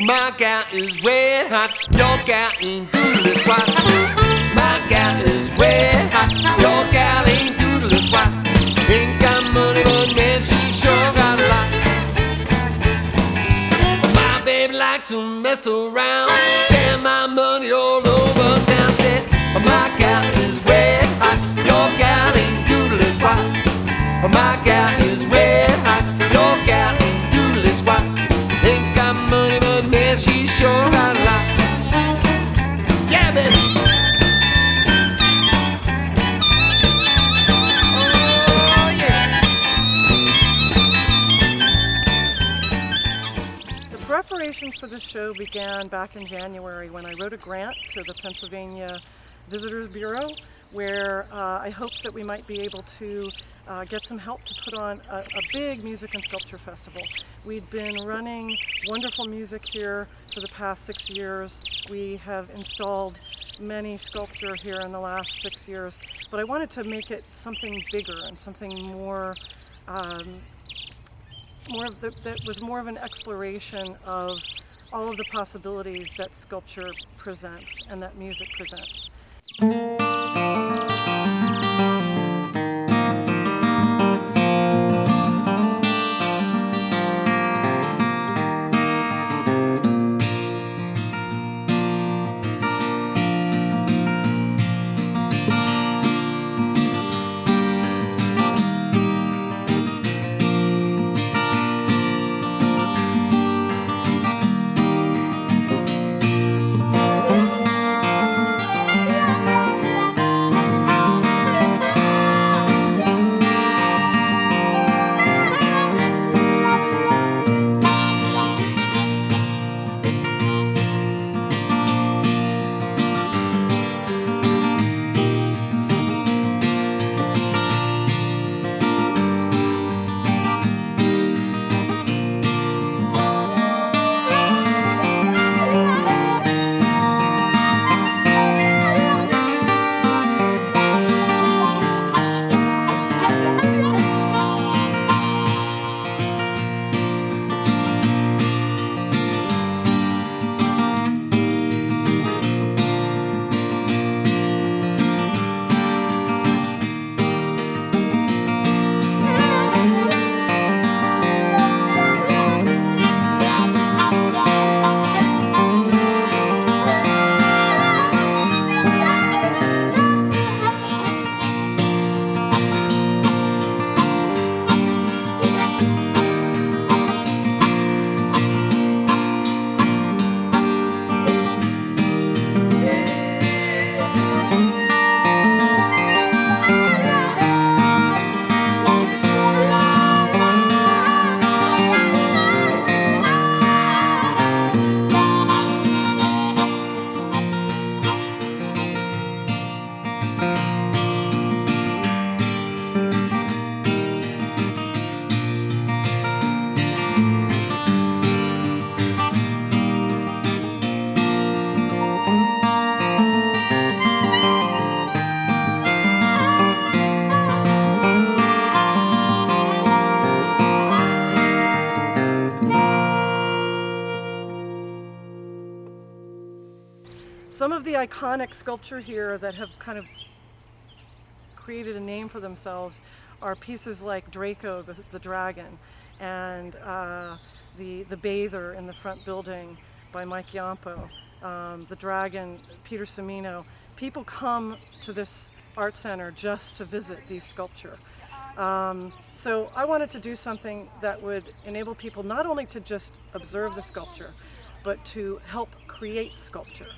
My gal is red hot, your gal ain't doodle squat. My gal is red hot, your gal ain't doodle squat. Ain't got money, but man, she sure got a lot. My baby likes to mess around, spend my money all over town. Said, my gal is red hot, your gal ain't doodle squat. My gal is red hot, your gal ain't doodle squat. Ain't got money, but man, she sure got a lot. Yeah, baby. Oh, yeah. The preparations for this show began back in January when I wrote a grant to the Pennsylvania Visitors Bureau, where I hoped that we might be able to get some help to put on a big music and sculpture festival. We'd been running wonderful music here for the past 6 years. We have installed many sculpture here in the last 6 years, but I wanted to make it something bigger and something more that was more of an exploration of all of the possibilities that sculpture presents and that music presents. Some of the iconic sculpture here that have kind of created a name for themselves are pieces like Draco, the dragon, and the bather in the front building by Mike Yampo, the dragon, Peter Cimino. People come to this art center just to visit these sculpture. So I wanted to do something that would enable people not only to just observe the sculpture, but to help create sculpture.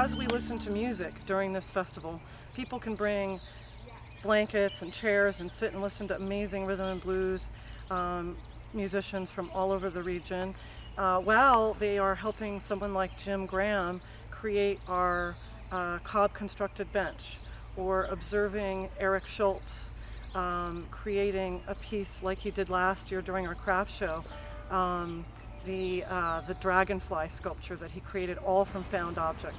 As we listen to music during this festival, people can bring blankets and chairs and sit and listen to amazing rhythm and blues musicians from all over the region, while they are helping someone like Jim Graham create our Cobb constructed bench, or observing Eric Schultz creating a piece like he did last year during our craft show, the dragonfly sculpture that he created all from found object.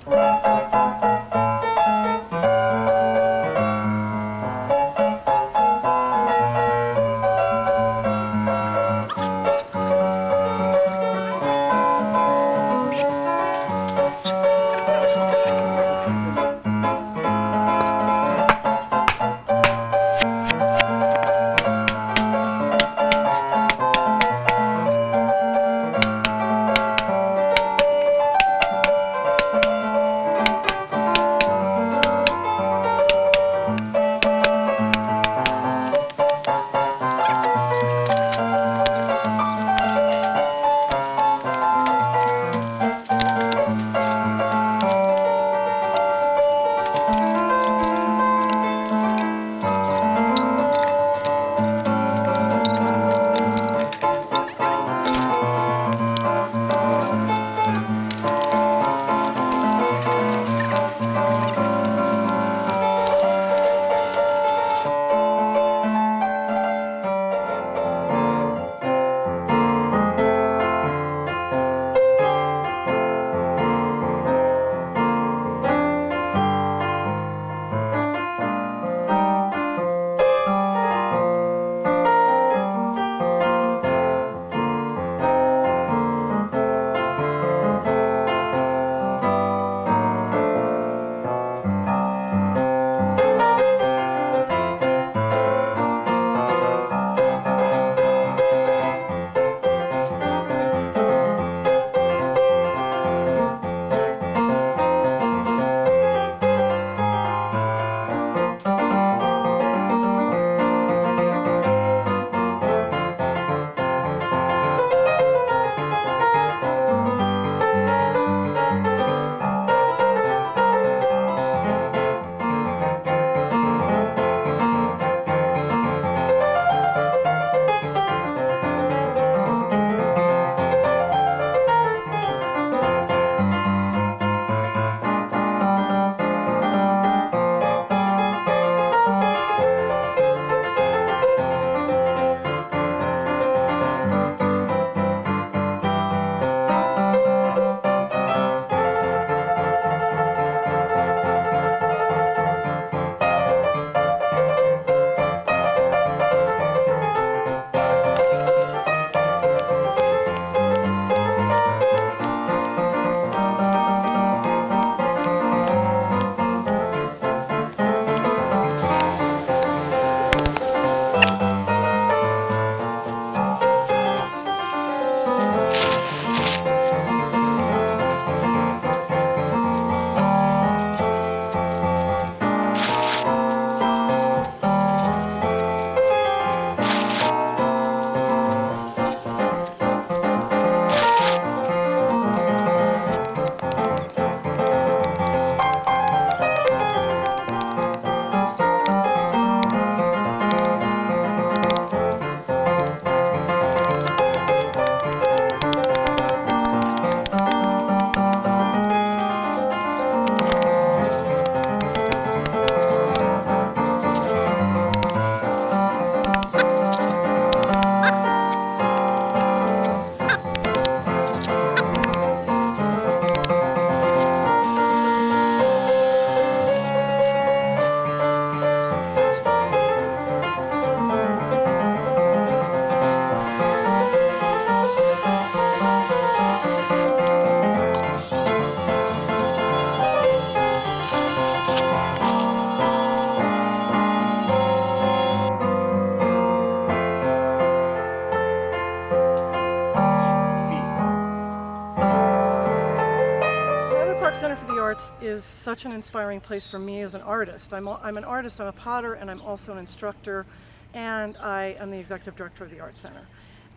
Center for the Arts is such an inspiring place for me as an artist. I'm an artist, I'm a potter, and I'm also an instructor, and I am the executive director of the Art Center.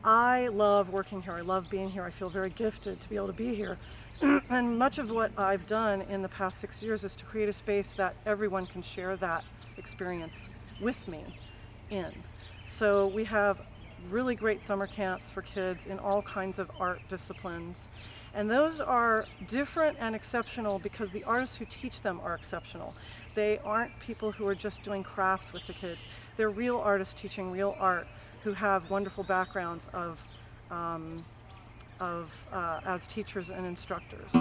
I love working here, I love being here, I feel very gifted to be able to be here. And much of what I've done in the past 6 years is to create a space that everyone can share that experience with me in. So we have really great summer camps for kids in all kinds of art disciplines. And those are different and exceptional because the artists who teach them are exceptional. They aren't people who are just doing crafts with the kids. They're real artists teaching real art who have wonderful backgrounds as teachers and instructors.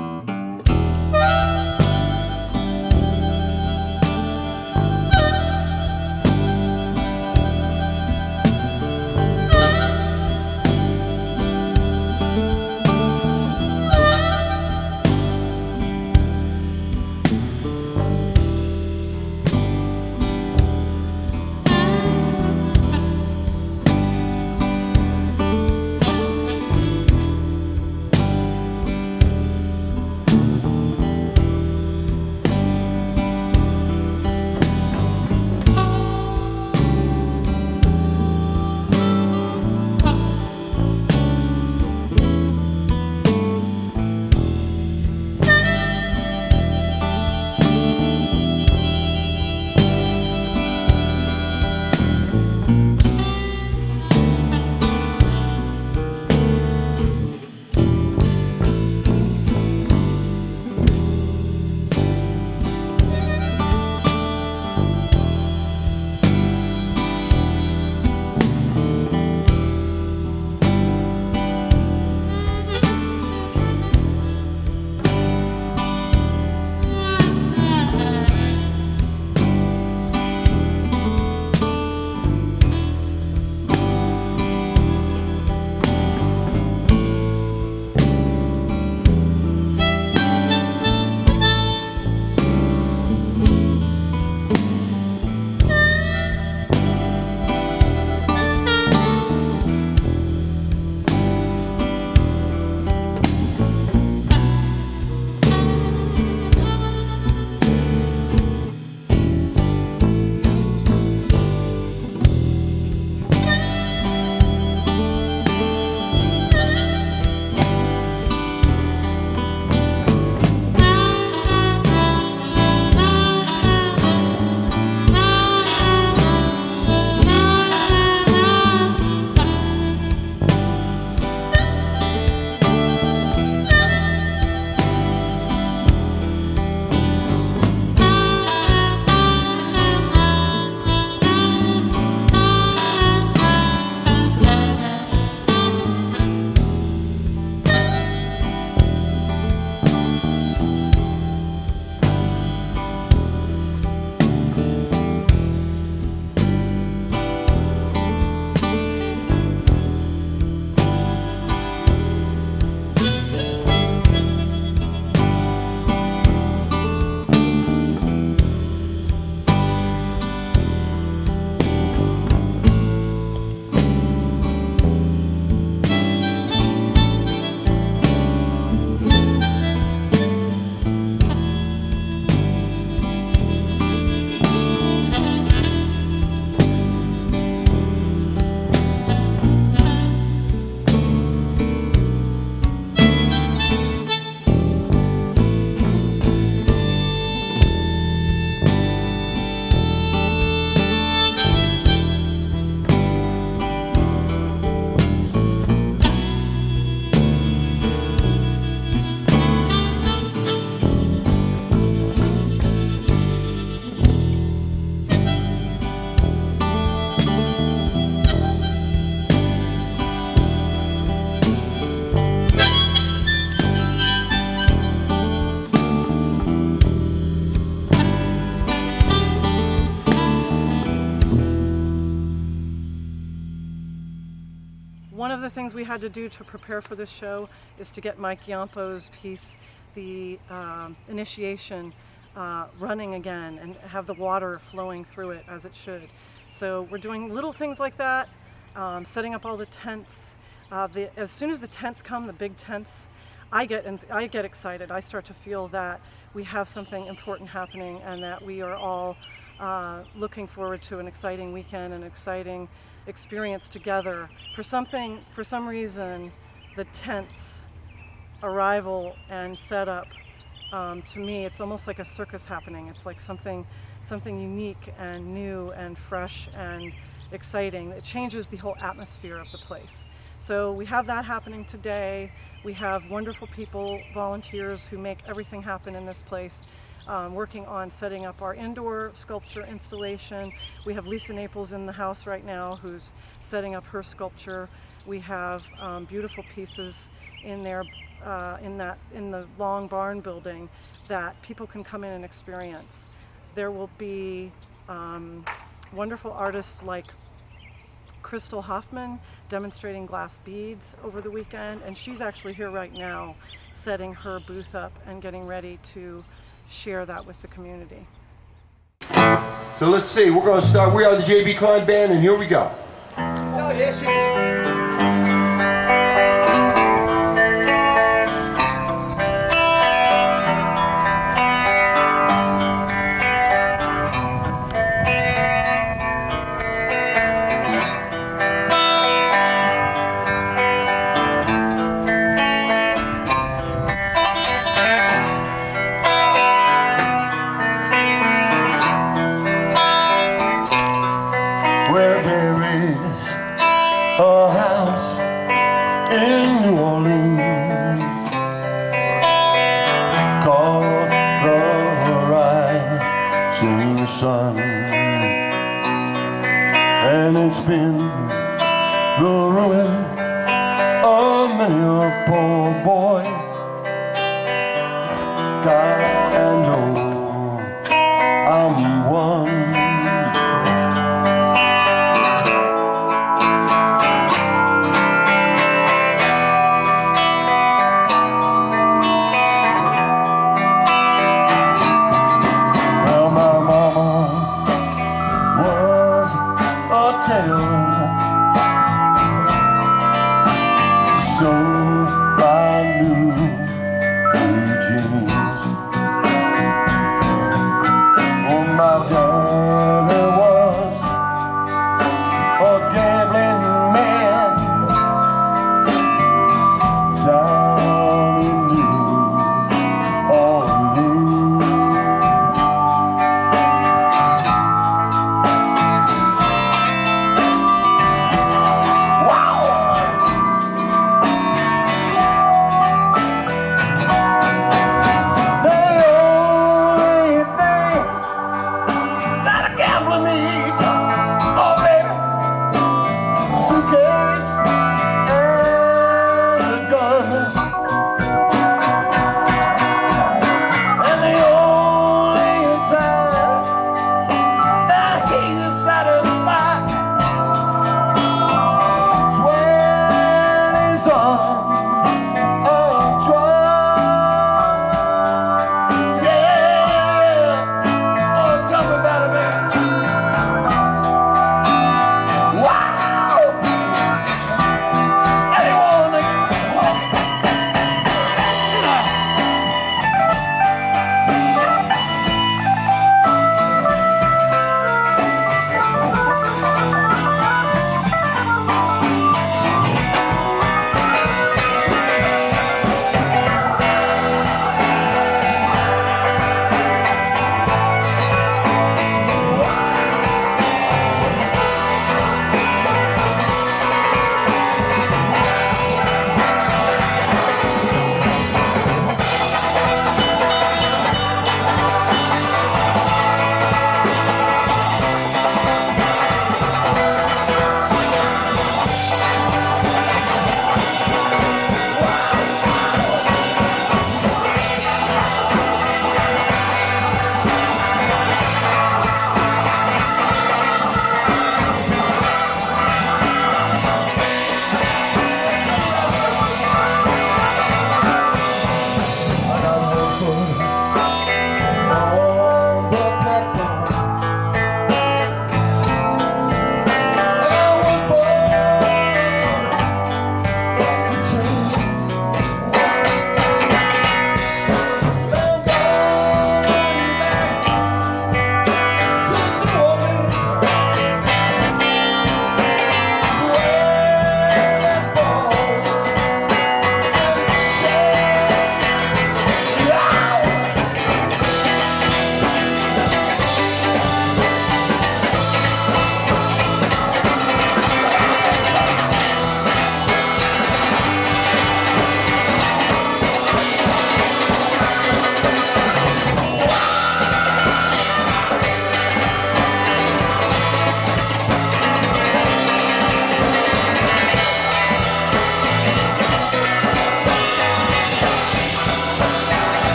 One of the things we had to do to prepare for this show is to get Mike Yampo's piece, the initiation, running again and have the water flowing through it as it should. So we're doing little things like that, setting up all the tents. As soon as the tents come, the big tents, I get excited. I start to feel that we have something important happening, and that we are all looking forward to an exciting weekend, an exciting experience together. For some reason, the tent's arrival and setup, to me, it's almost like a circus happening. It's like something unique and new and fresh and exciting. It changes the whole atmosphere of the place. So we have that happening today. We have wonderful people, volunteers who make everything happen in this place, working on setting up our indoor sculpture installation. We have Lisa Naples in the house right now who's setting up her sculpture. We have beautiful pieces in there, in the long barn building that people can come in and experience. There will be wonderful artists like Crystal Hoffman demonstrating glass beads over the weekend, and she's actually here right now setting her booth up and getting ready to share that with the community. So let's see, we're going to start. We are the J.B.Kline Band, and here we go. Oh, here she is. Where there is a house in New Orleans called the Rising Sun, and it's been the ruin of many a poor boy. God, I know I'm one. So I knew blue jeans. Oh, my daddy was a gambling man down in New Orleans. Wow!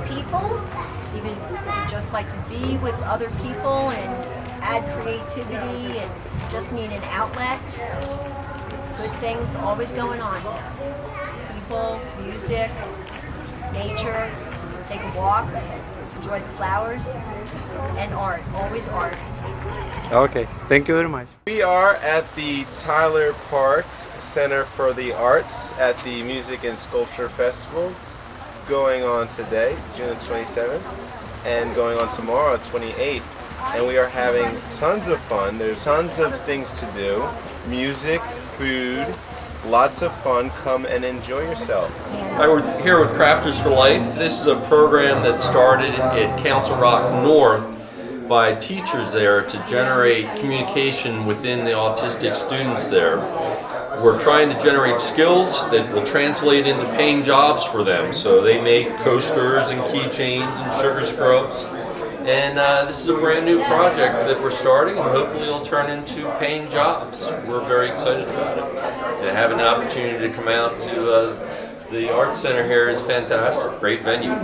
people, even just like to be with other people and add creativity and just need an outlet. Good things always going on. People, music, nature, take a walk, enjoy the flowers, and art, always art. Okay, thank you very much. We are at the Tyler Park Center for the Arts at the Music and Sculpture Festival going on today, June 27th, and going on tomorrow, 28th. And we are having tons of fun. There's tons of things to do. Music, food, lots of fun. Come and enjoy yourself. We're here with Crafters for Life. This is a program that started at Council Rock North by teachers there to generate communication within the autistic students there. We're trying to generate skills that will translate into paying jobs for them. So they make coasters and keychains and sugar scrubs. And this is a brand new project that we're starting, and hopefully it'll turn into paying jobs. We're very excited about it. And having the opportunity to come out to the Arts Center here is fantastic. Great venue.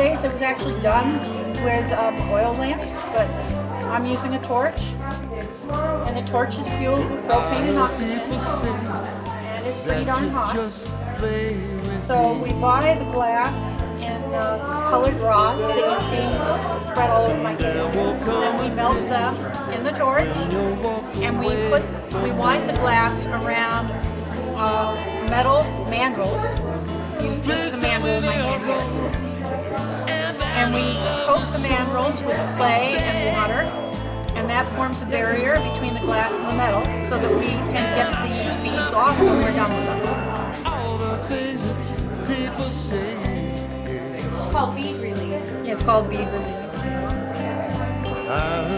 days it was actually done with oil lamps, but I'm using a torch, and the torch is fueled with propane and oxygen, and it's pretty darn hot. So we buy the glass in colored rods that you see spread all over my table. Then we melt them in the torch, and we wind the glass around metal mandrels. Use just the mandrel in my hand here. And we coat the mandrels with clay and water, and that forms a barrier between the glass and the metal so that we can get these beads off when we're done with them. It's called bead release. Yeah, it's called bead release.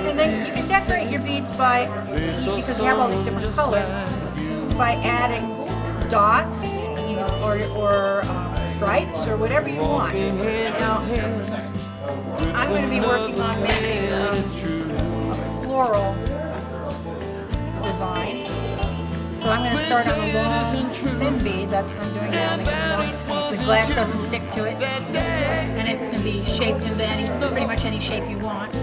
And then you can decorate your beads by, because you have all these different colors, by adding dots or stripes or whatever you want. Now, I'm going to be working on making a floral design. So I'm going to start on a long, thin bead. That's what I'm doing now. The glass doesn't stick to it, and it can be shaped into pretty much any shape you want.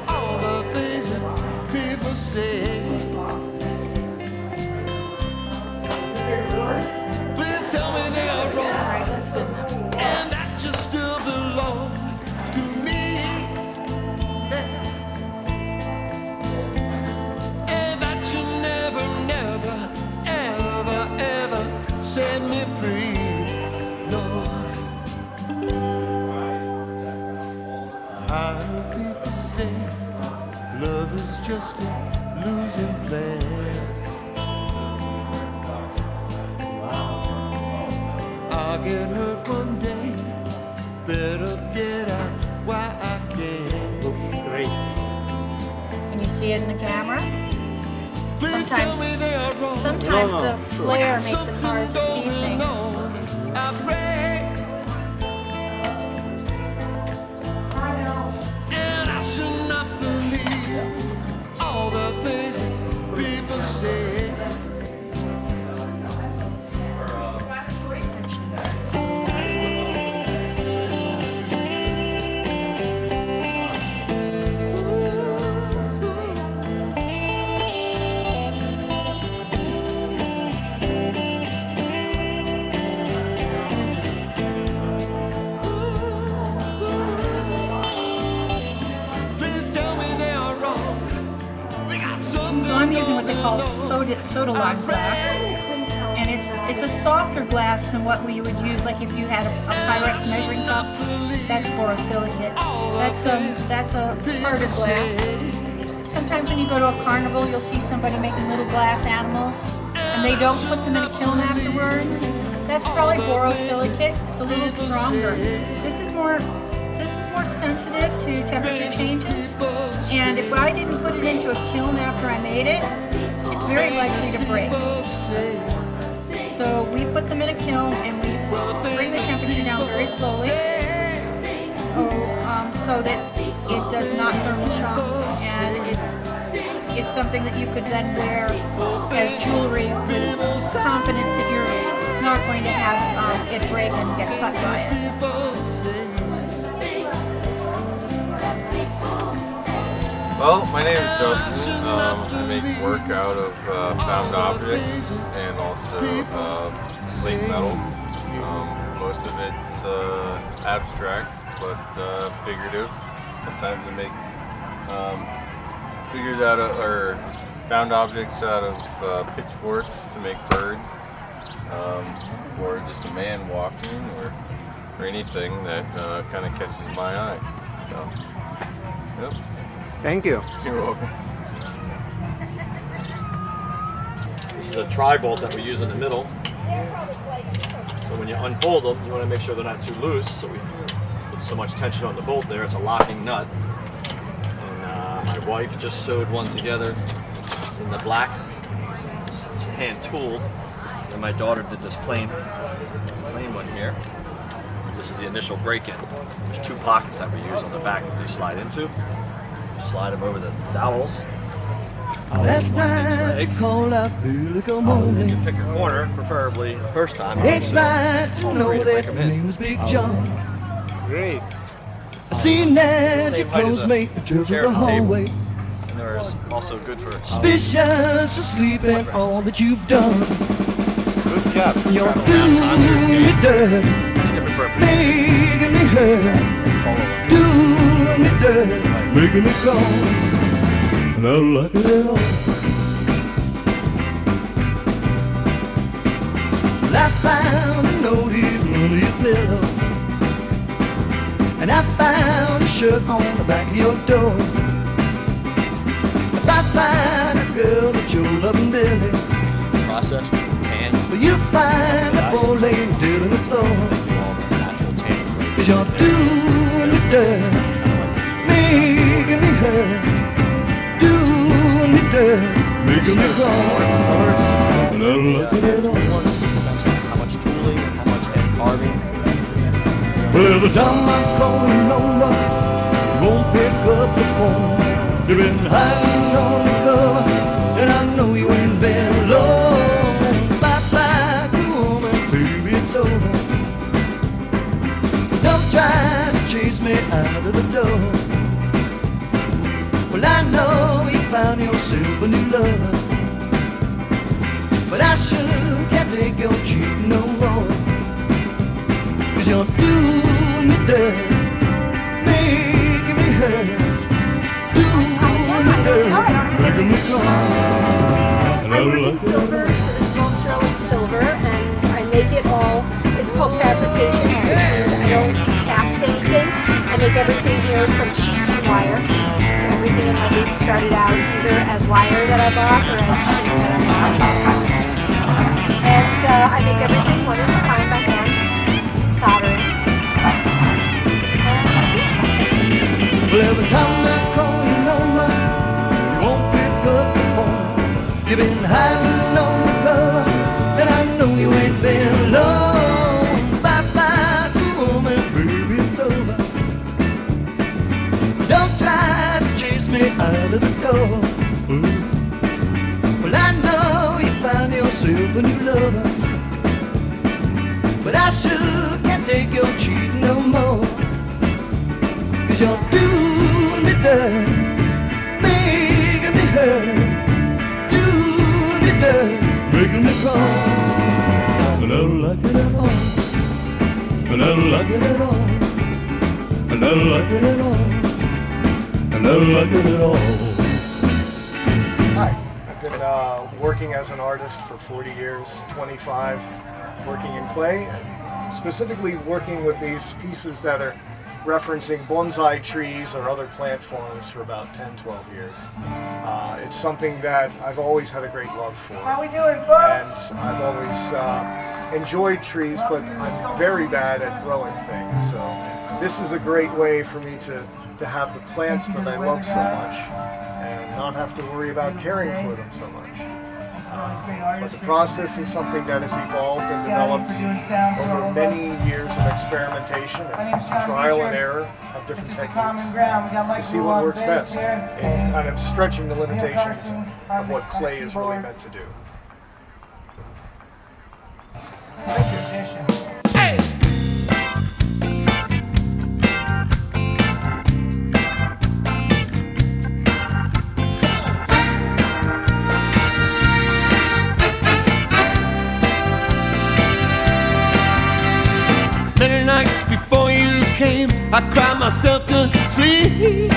All the things that people say. Please tell me they are wrong. Alright, that's good enough. And that you still belong to me. And that you never, never, ever, ever set me free. No. I heard people say love is just a losing plan. I'll get hurt one day, better get out while I can. Looks great. Can you see it in the camera? Please tell me they are wrong. Sometimes the flare makes it hard to see things. I pray. And I should not believe all the things people say. So I'm using what they call soda lime glass, and it's a softer glass than what we would use, like if you had a Pyrex measuring cup. That's borosilicate. That's a harder glass. Sometimes when you go to a carnival, you'll see somebody making little glass animals, and they don't put them in a kiln afterwards. That's probably borosilicate. It's a little stronger. This is more sensitive to temperature changes, and if I didn't put it into a kiln after I made it, it's very likely to break. So we put them in a kiln and we bring the temperature down very slowly, so that it does not thermal shock, and it is something that you could then wear as jewelry with confidence that you're not going to have it break and get cut by it. Well, my name is Justin. I make work out of found objects and also slate metal. Most of it's abstract, but figurative. Sometimes I make figures out of, or found objects out of pitchforks to make birds, or just a man walking, or anything that kind of catches my eye. So, yep. Thank you. You're welcome. This is a tri-bolt that we use in the middle. So when you unfold them, you want to make sure they're not too loose, so we put so much tension on the bolt there. It's a locking nut. And my wife just sewed one together in the black. It's hand tooled. And my daughter did this plain one here. This is the initial break-in. There's two pockets that we use on the back that they slide into. Slide them over the dowels, Last night called out beautiful morning. You pick a corner, preferably the first time. It's right to know that him your name was Big John. Great. I seen that your clothes make the trip to the hallway. And there's also good for Suspicious of sleep and all that you've done. good job. You're Travel around concerts, doing me games, dirty, many different purposes. making me hurt. Doing me dirty, making me cold. And I don't like it at all. Well, I found a note hidden under your pillow, and I found a shirt on the back of your door. If I find a girl that you're loving dearly, Processed, tan, will you find a poor lady dead on the floor? all the natural tan. 'Cause you're doing me dirty, making me hurt. Doing me dirty, making me cry. And I don't like it at all. It just depends on how much tooling, how much hand carving. Well, every time I call you number, you won't pick up the phone. You've been hiding on the cover, and I know you ain't been alone. Bye-bye, good woman, baby, it's over. Don't try to chase me out of the door. Well, I know you found yourself a new lover, but I sure can't take your cheating no more. 'Cause you're doing me dirty, making me hurt. Doing me dirty, making me cry. I work in silver, so this is all sterling silver, and I make it all. It's called fabrication, which means I don't cast anything. I make everything here from sheet and wire. So everything in my booth started out either as wire that I bought or as sheet that I bought. And I make everything one at a time by hand, soldering. And that's it. Well, every time I call your number, you won't pick up the phone. You've been hiding on the cover, and I know you ain't been alone. Bye-bye, good woman, baby, it's over. Don't try to chase me out of the door. Well, I know you found yourself a new lover, but I sure can't take your cheating no more. 'Cause you're doing me dirty, making me hurt. Doing me dirty, making me cry. And I don't like it at all. And I don't like it at all. And I don't like it at all. And I don't like it at all. Hi, I've been working as an artist for 40 years, 25 working in clay, and specifically working with these pieces that are referencing bonsai trees or other plant forms for about 10, 12 years. It's something that I've always had a great love for. How we doing, folks? And I've always enjoyed trees, but I'm very bad at growing things. So this is a great way for me to have the plants that I love so much and not have to worry about caring for them so much. But the process is something that has evolved and developed over many years of experimentation and trial and error of different techniques to see what works best in kind of stretching the limitations of what clay is really meant to do. Many nights before you came, I cried myself to sleep,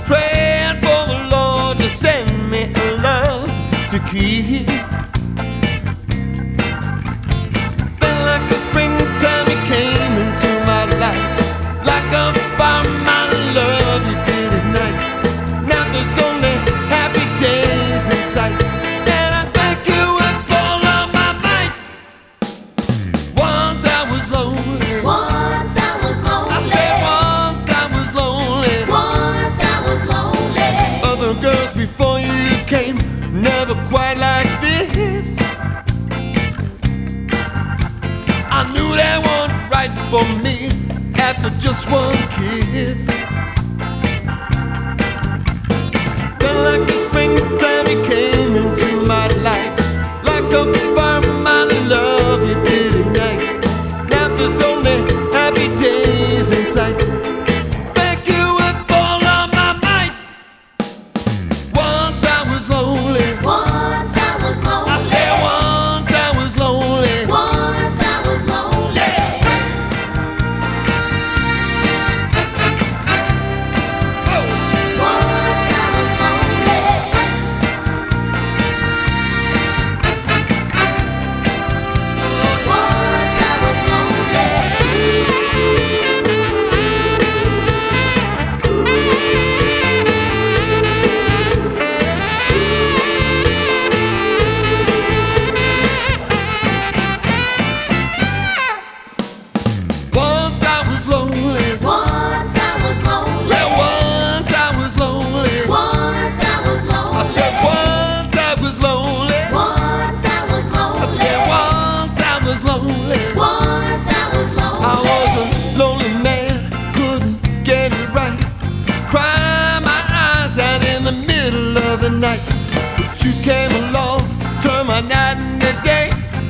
praying for the Lord to send me a love to keep. Felt like the springtime you came into my life, like a fire, my love you did at night. Now there's only happy days in sight, and I thank you with all of my might. Once I was lonely. Once I was lonely. I said once I was lonely. Once I was lonely. Other girls before you came, never quite like this. I knew they weren't right for me after just one kiss. like the springtime he came into my life. Like a fireman, I love you day and night. Now there's only happy days in sight. Thank you with all of my might. Once I was lonely. Once I was lonely. I said once I was lonely. Once I was lonely. Once I was lonely. Once I was Once I was lonely. Once I was lonely. Yeah, once I was lonely. Once I was lonely. I said once I was lonely. Once I was I lonely. said once I was lonely. Once I was lonely. I was a lonely man, couldn't get it right. Crying my eyes out in the middle of the night. But you came along, turned my night into day.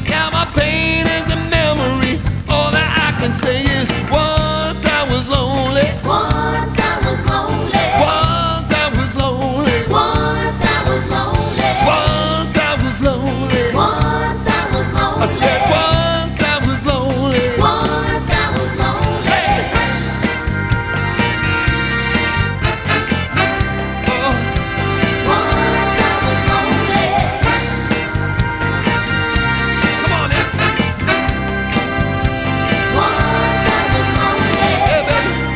Now my pain is a memory. All that I can say is once I was lonely. Once I was lonely. Once I was lonely. Once I was lonely. Once I was lonely. Once I was lonely. I said once I was lonely. Once I was lonely. Oh. Once I was lonely. Come on now. Once I was lonely. Hey, baby.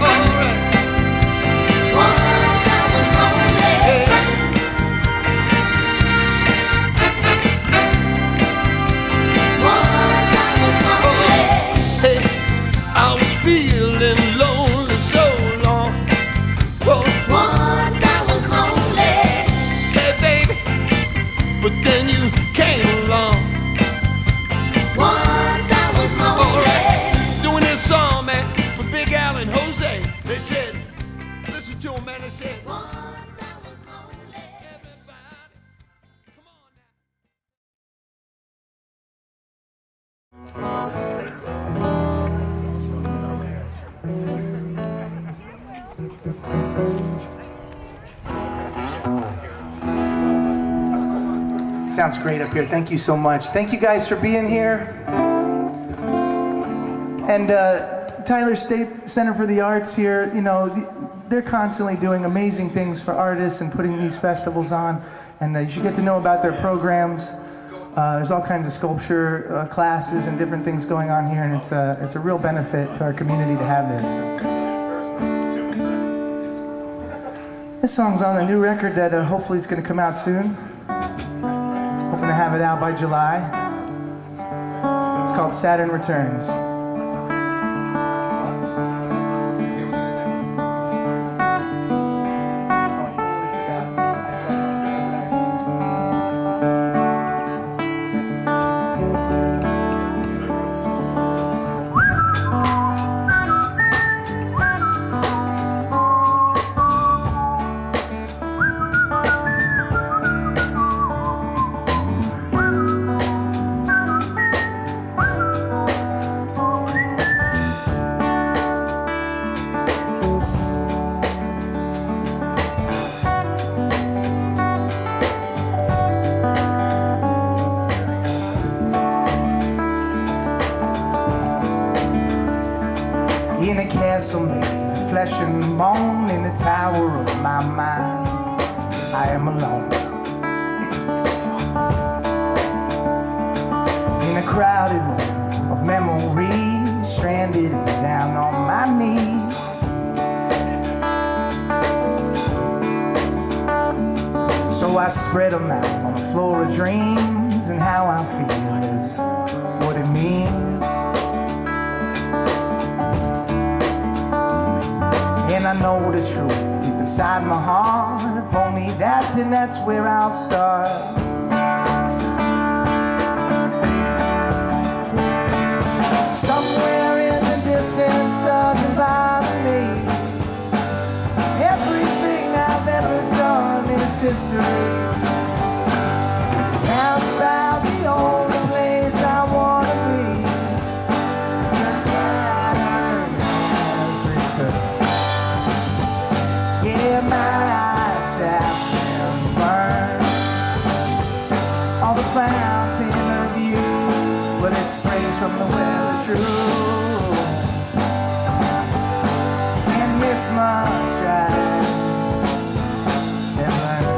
All right. Once I was lonely. Hey. Once I was lonely. Hey, I was feeling lonely so long. Whoa. Once I was lonely. Hey, baby. But then you came along. Once I was All lonely. right. Doing this song, man, for Big Al and Jose. They said, listen to them, man. They said, Once I was lonely. everybody, come on now. Sounds great up here. Thank you so much. Thank you guys for being here. And Tyler State Center for the Arts here, you know, they're constantly doing amazing things for artists and putting these festivals on. And you should get to know about their programs. There's all kinds of sculpture classes and different things going on here, and it's a real benefit to our community to have this. This song's on the new record that hopefully is going to come out soon. Hoping to have it out by July. It's called Saturn Returns. In a castle made of flesh and bone, in the tower of my mind, I am alone. In a crowded room of memories, stranded down on my knees. So I spread them out on the floor of dreams, and how I feel is what it means. And I know the truth deep inside my heart. If only that, then that's where I'll start. Somewhere in the distance doesn't bother me. mystery. Now's about the only place I wanna be. Just Saturn has returned. Yeah, my eyes have been burned on the fountain of youth, but it springs from the well of truth. And this much I have learned.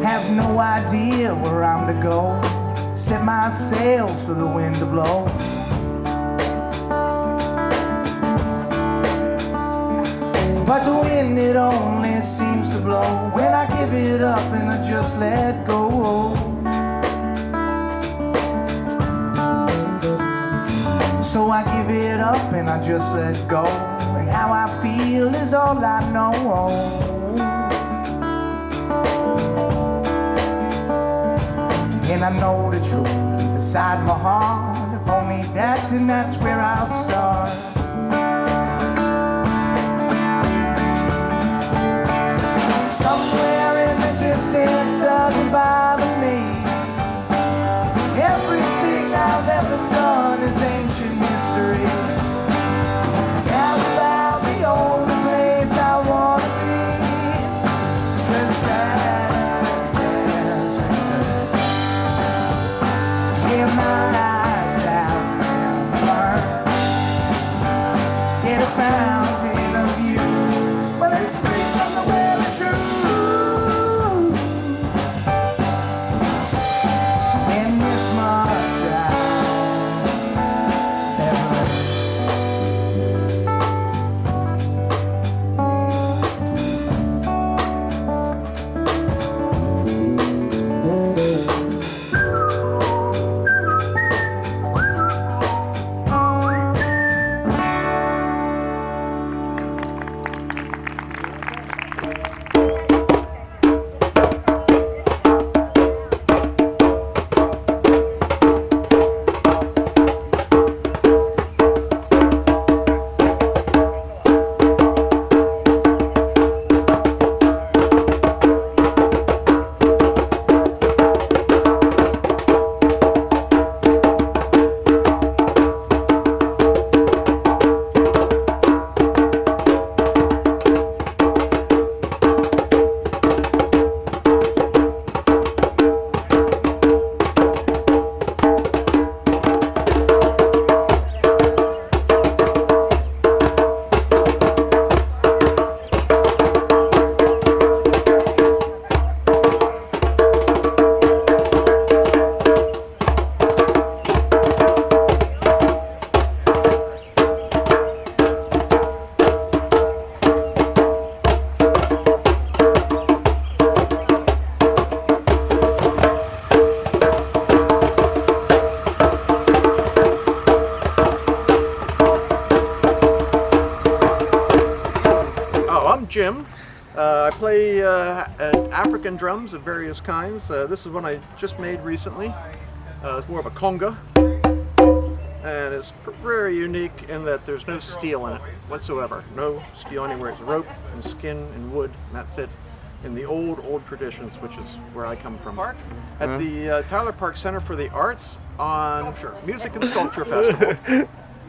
Have no idea where I'm to go. Set my sails for the wind to blow. But the wind, it only seems to blow when I give it up and I just let go. So I give it up and I just let go. And how I feel is all I know. And I know the truth deep inside my heart. If only that, then that's where I'll start. Somewhere in the distance doesn't bother me. Everything I've ever done is ancient history. Now about the only place I want to be. 'Cause Saturn has returned. Yeah, my eyes have been burned. Yeah, the fountain of youth, well, it springs from the well of truth. And this much I have learned. Jim. I play African drums of various kinds. This is one I just made recently. It's more of a conga. And it's very unique in that there's no steel in it whatsoever. No steel anywhere. It's rope and skin and wood, and that's it. In the old traditions, which is where I come from. At the Tyler Park Center for the Arts on Music and Sculpture Festival.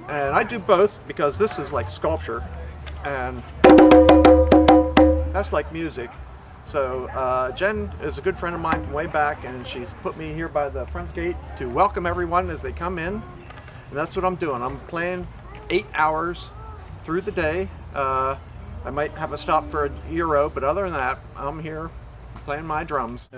And I do both because this is like sculpture and that's like music. So Jen is a good friend of mine from way back, and she's put me here by the front gate to welcome everyone as they come in. And that's what I'm doing. I'm playing 8 hours through the day. I might have a stop for a Euro, but other than that, I'm here playing my drums.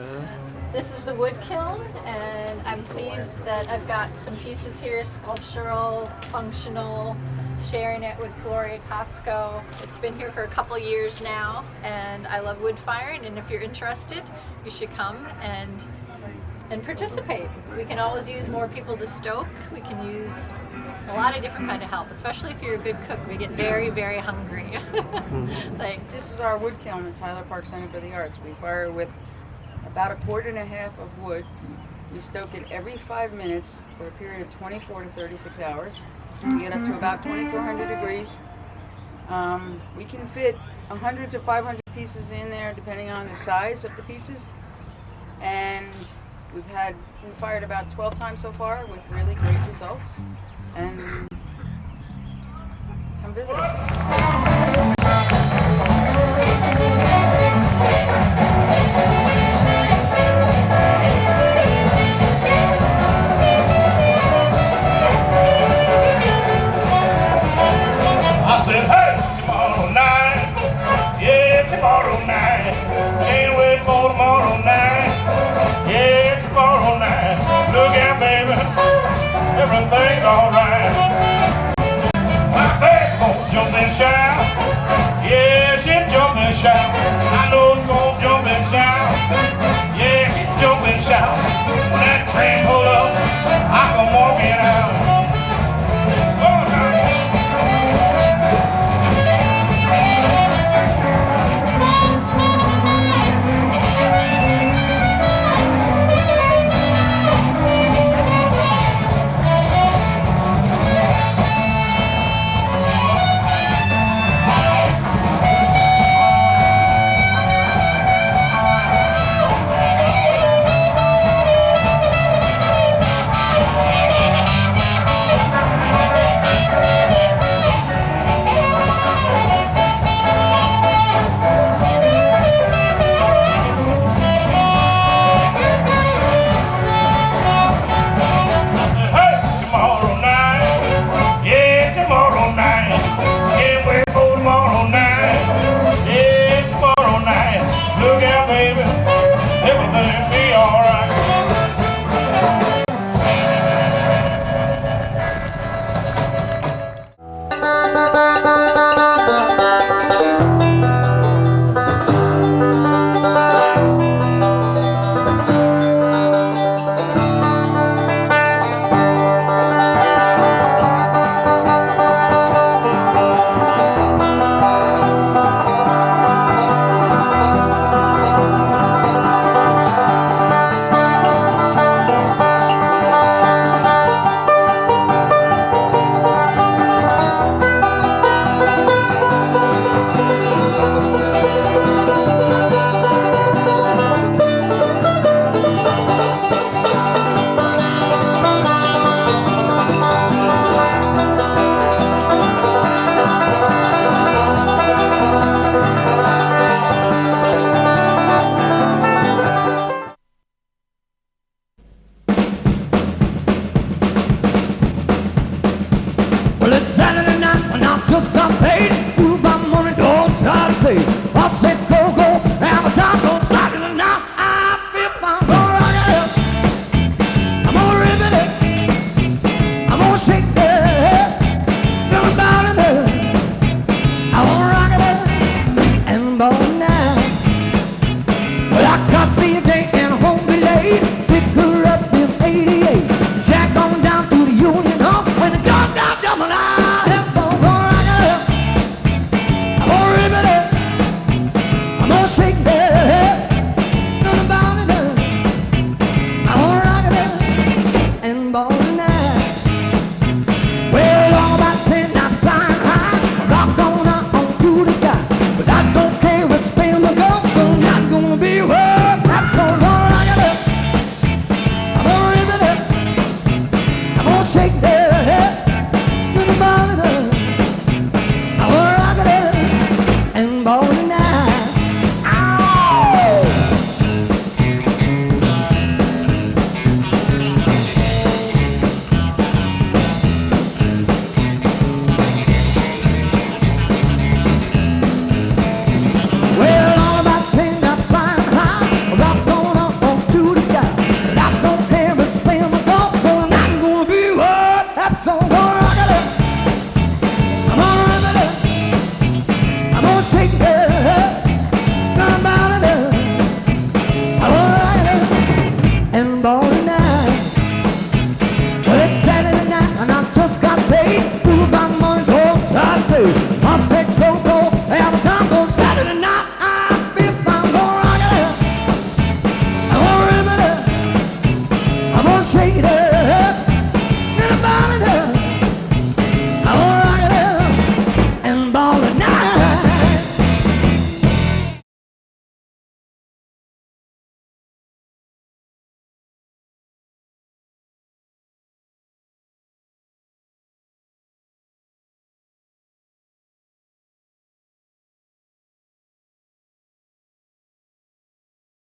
This is the wood kiln, and I'm pleased that I've got some pieces here, sculptural, functional, sharing it with Gloria Costco. It's been here for a couple years now, and I love wood firing, and if you're interested, you should come and participate. We can always use more people to stoke. We can use A lot of different kind of help, especially if you're a good cook. We get very, very hungry. Thanks. This is our wood kiln at Tyler Park Center for the Arts. We fire with about 1.5 quarts of wood. We stoke it every 5 minutes for a period of 24 to 36 hours. We get up to about 2,400 degrees. We can fit 100 to 500 pieces in there depending on the size of the pieces. And we've fired about 12 times so far with really great results. And come visit us. I said, hey, tomorrow night, yeah, tomorrow night, can't wait for tomorrow night, yeah, tomorrow night, look out, baby, everything's alright. My baby's gonna jump and shout, yeah, she'll jump and shout, I know she's gonna jump and shout, yeah, she'll jump and shout,